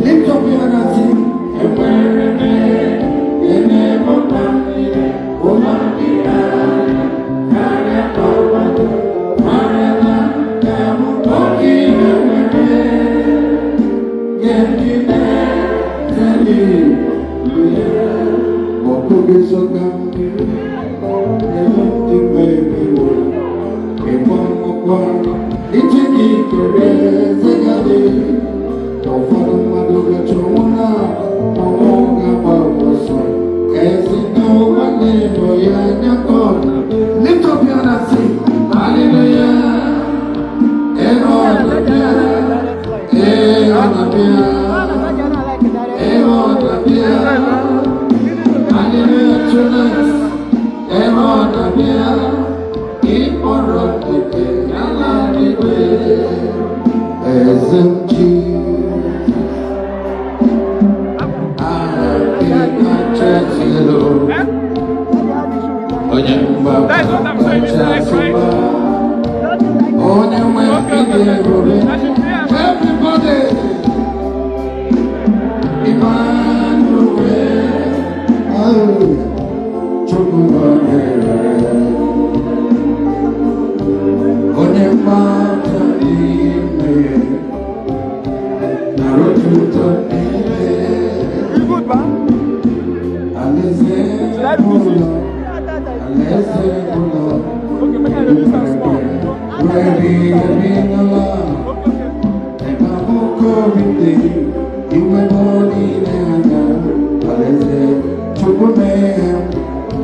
Lift up your hands and sing. Lift up your hands and sing. Hallelujah. That's what I'm saying. Everybody,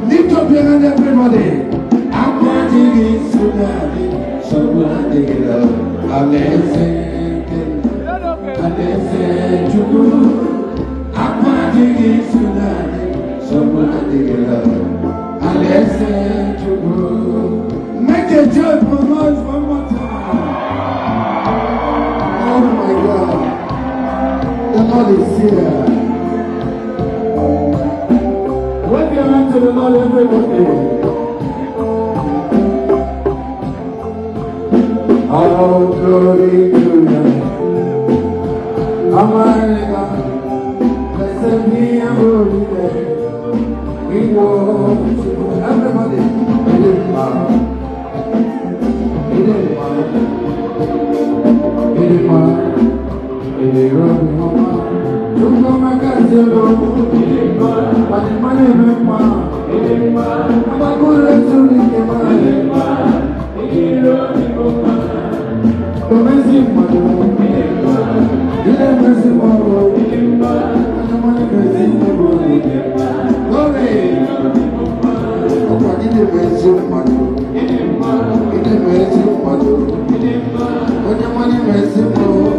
lift up your hand, everybody. I'm wanting it so badly, so bloody love. I'm wanting it so badly, so bloody love. Make a joyful noise one more time. Oh my God, the Lord is here. Wave your hand to the Lord, everybody. All glory to you. Almighty God, blessed be your holy name. We worship you. Everybody, it is mine. It is mine. It is mine. It is mine. You know my God, you know. But the money is mine. I'm a good restoration. The mercy of my Lord. The mercy of my Lord. And the money mercy of my Lord. Glory. In the mercy of my Lord. In the mercy of my Lord. On the money mercy of my Lord.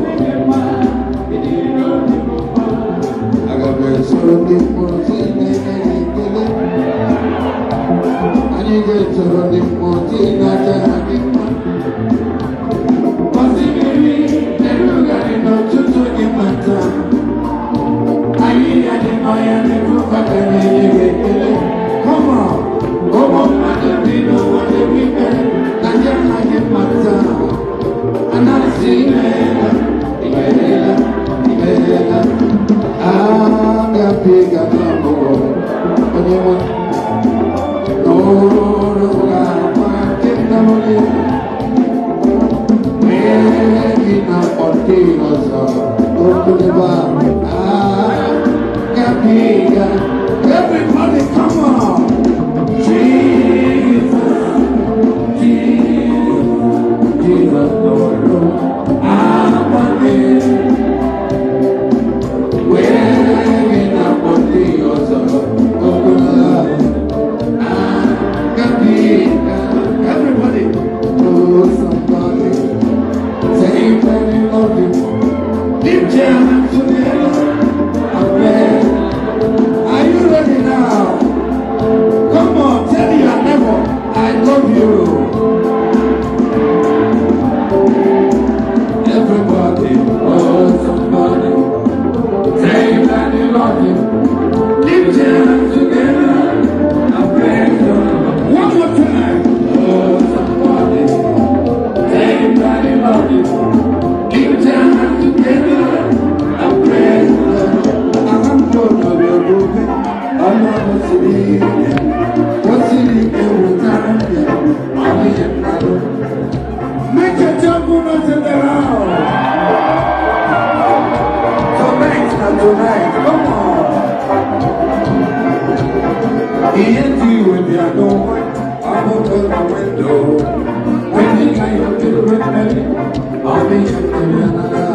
I got mercy on the mercy. And you get to run the mercy. Not a happy man. Mercy, baby. Everybody knows to do the matter. I need a fire and the roof of the lady. Come on. Oh, mother, we know what the weekend. I just like it, matter. And I see Ibela. I'm a big number. When you want, no, I can't tell you. Maybe not on Tinos, go to the bar. Everybody, come on. Jesus, Lord, I'm a man. Waving up on the ocean, everybody, oh, somebody, say that you love him. Lift your hands together. Amen. Are you ready now? Come on, tell your neighbor, I love you. Everybody, oh somebody. tonight. Come on. He hit you with the door. I'm open the window. When you got your little red belly, I'll be up to another.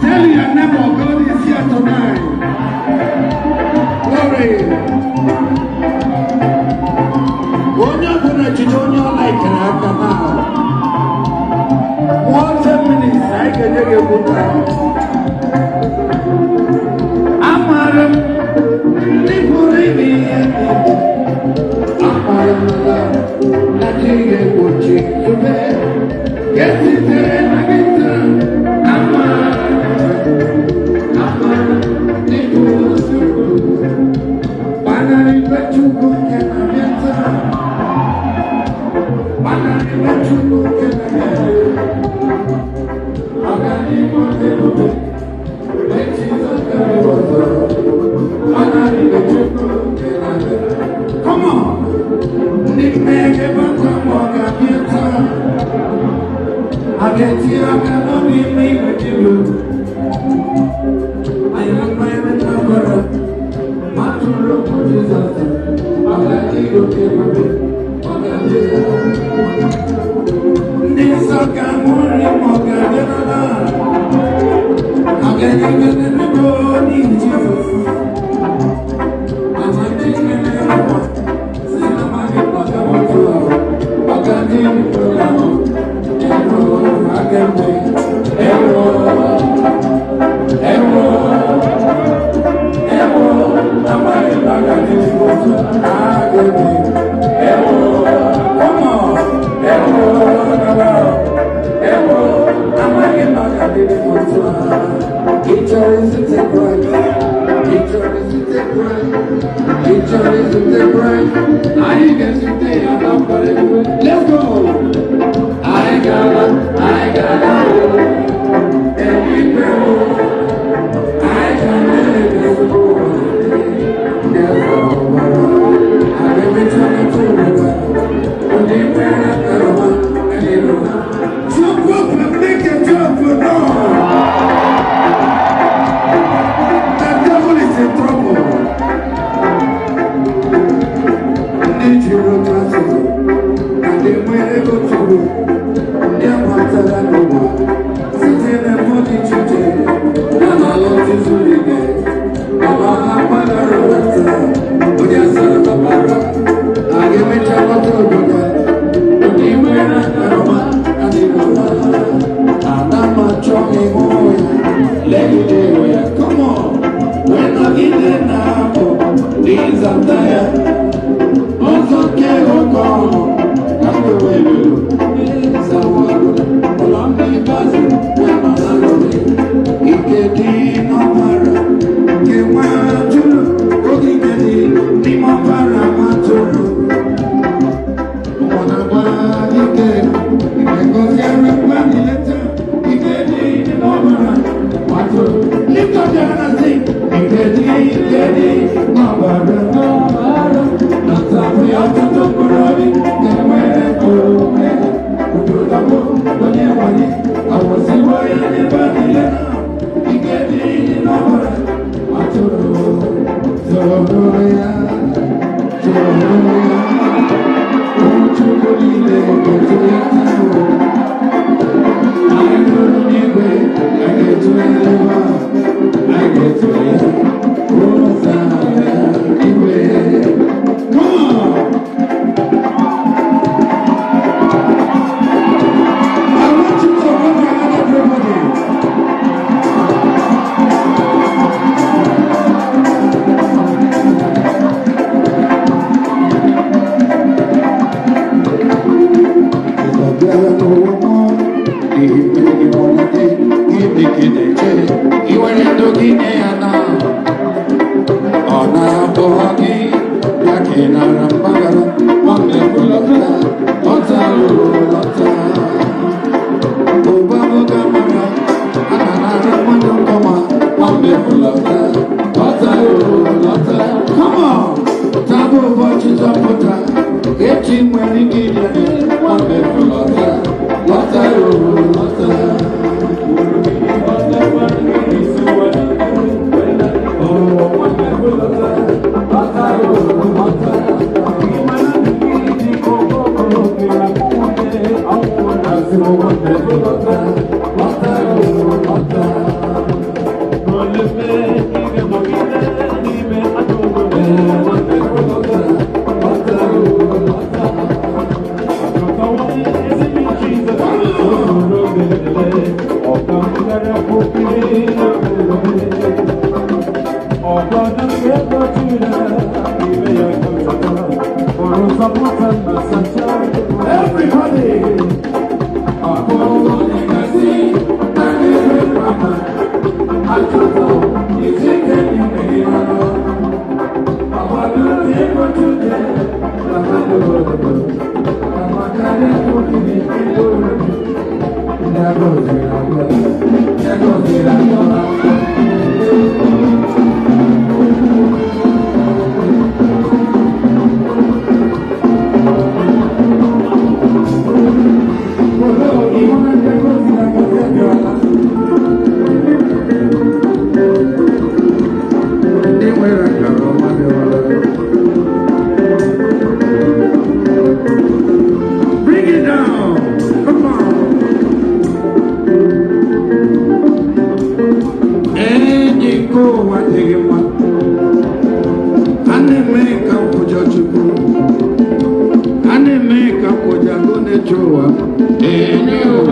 Tell your neighbor, God is here tonight. Glory. Onye ọbụla jide onye ọ laikere aka now. 10 minutes, anyị ga-enye gị egwu taa. Amara m ndị pụrụ ime ihe niile. Amara m na chi ga-egbochi nzube. Ga-esitere na gị taa. Amara ndị pụrụ nsogbu. Banarị Chukwu nke na-abịa taa. Banarị Chukwu nke na-abịa. Ọganihu dị ebube. Come on, I can see I cannot be made with you. I am my number. Maturo Jesus. I got you to me. This I can worry more than I can even go in Jesus. I'm not thinking anymore. See, I'm not going to I can do I can wait. Let's go. I gotta Eneo,